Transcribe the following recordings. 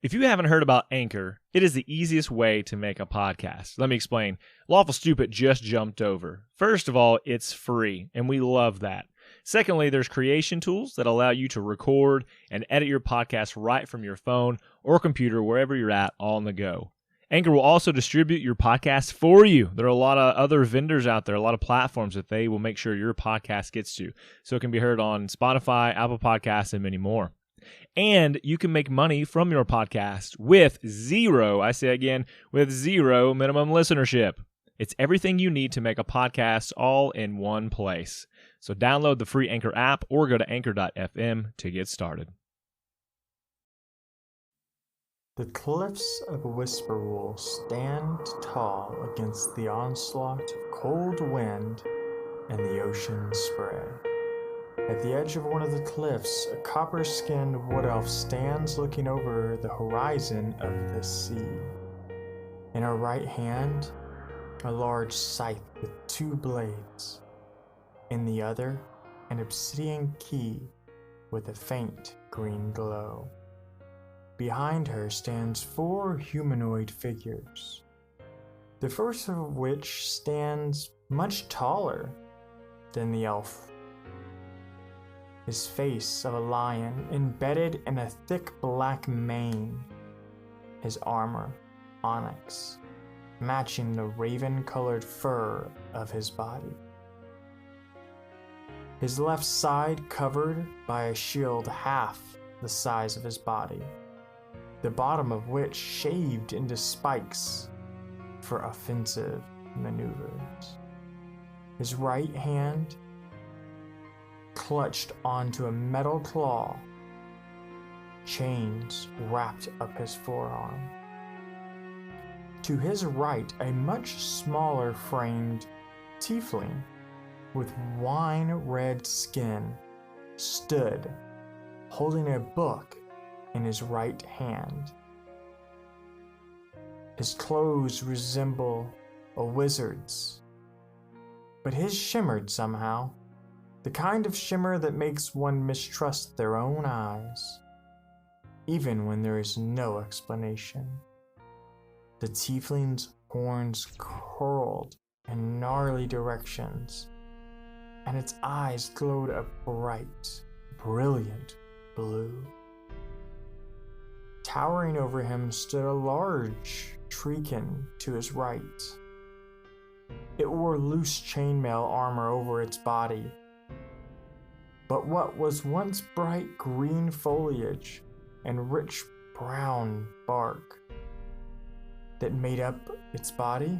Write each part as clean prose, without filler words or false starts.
If you haven't heard about Anchor, it is the easiest way to make a podcast. Let me explain. Lawful Stupid just jumped over. First of all, it's free, and we love that. Secondly, there's creation tools that allow you to record and edit your podcast right from your phone or computer, wherever you're at, all on the go. Anchor will also distribute your podcast for you. There are a lot of other vendors out there, a lot of platforms that they will make sure your podcast gets to. So it can be heard on Spotify, Apple Podcasts, and many more. And you can make money from your podcast with zero minimum listenership. It's everything you need to make a podcast all in one place. So download the free Anchor app or go to anchor.fm to get started. The cliffs of Whispr Wull stand tall against the onslaught of cold wind and the ocean spray. At the edge of one of the cliffs, a copper-skinned wood elf stands looking over the horizon of the sea. In her right hand, a large scythe with 2 blades. In the other, an obsidian key with a faint green glow. Behind her stands 4 humanoid figures, the first of which stands much taller than the elf. His face of a lion embedded in a thick black mane, his armor onyx, matching the raven-colored fur of his body. His left side covered by a shield half the size of his body, the bottom of which shaved into spikes for offensive maneuvers. His right hand clutched onto a metal claw, chains wrapped up his forearm. To his right, a much smaller framed tiefling with wine-red skin stood, holding a book in his right hand. His clothes resemble a wizard's, but his shimmered somehow, the kind of shimmer that makes one mistrust their own eyes, even when there is no explanation. The tiefling's horns curled in gnarly directions, and its eyes glowed a bright, brilliant blue. Towering over him stood a large treekin to his right. It wore loose chainmail armor over its body, but what was once bright green foliage and rich brown bark that made up its body,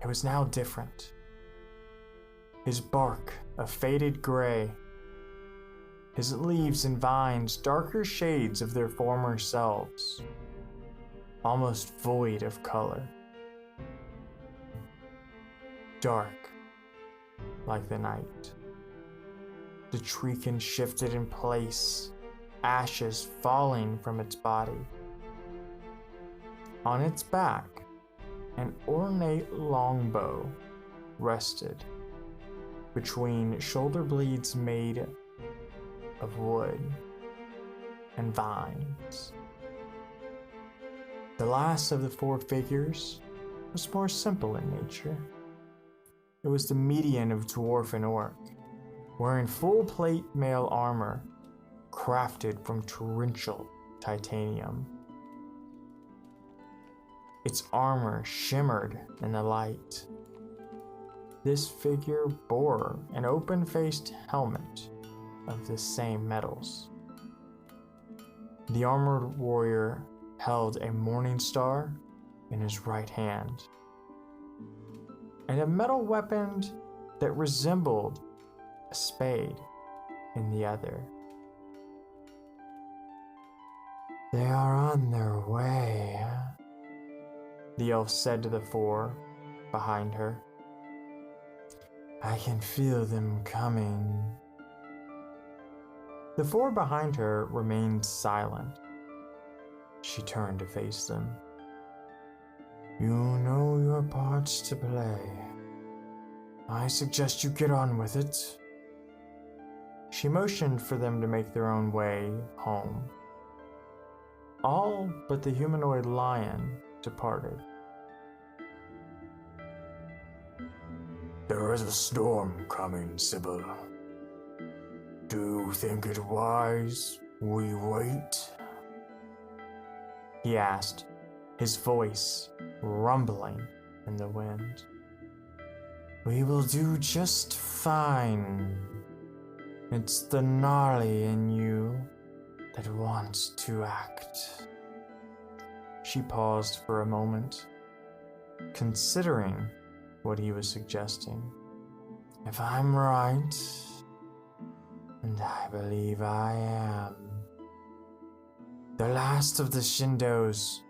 it was now different. His bark a faded gray, his leaves and vines darker shades of their former selves, almost void of color. Dark like the night. The treekin shifted in place, ashes falling from its body. On its back, an ornate longbow rested between shoulder blades made of wood and vines. The last of the 4 figures was more simple in nature. It was the median of dwarf and orc, wearing full plate mail armor crafted from torrential titanium. Its armor shimmered in the light. This figure bore an open-faced helmet of the same metals. The armored warrior held a morning star in his right hand, and a metal weapon that resembled a spade in the other. "They are on their way," the elf said to the 4 behind her. "I can feel them coming." The 4 behind her remained silent. She turned to face them. "You know your parts to play. I suggest you get on with it." She motioned for them to make their own way home. All but the humanoid lion departed. There is a storm coming, Sybil. Do you think it wise we wait? He asked, his voice rumbling in the wind. We will do just fine. It's the gnarly in you that wants to act. She paused for a moment, considering what he was suggesting. If I'm right, and I believe I am, the last of the Shindos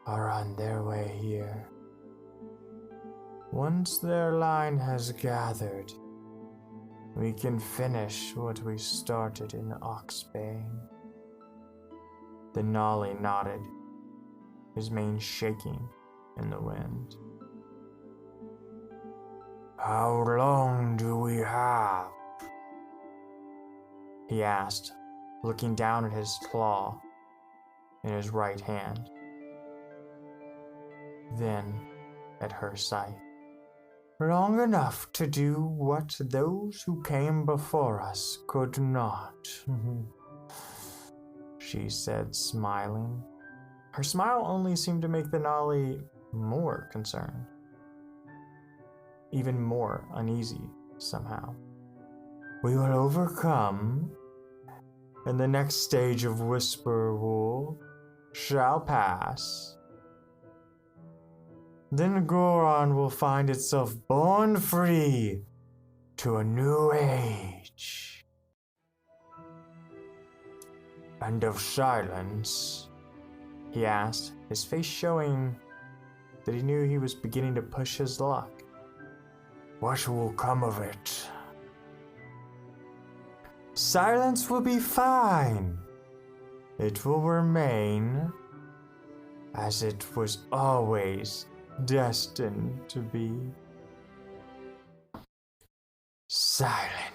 are on their way here. Once their line has gathered, we can finish what we started in Oxbane. The Nolly nodded, his mane shaking in the wind. How long do we have? He asked, looking down at his claw in his right hand, then at her side. Long enough to do what those who came before us could not, she said, smiling. Her smile only seemed to make the Nolly more concerned, even more uneasy somehow. We will overcome, and the next stage of Whispr Wull shall pass. Then Goron will find itself born free to a new age. And of silence, he asked, his face showing that he knew he was beginning to push his luck. What will come of it? Silence will be fine. It will remain as it was always destined to be. Silent.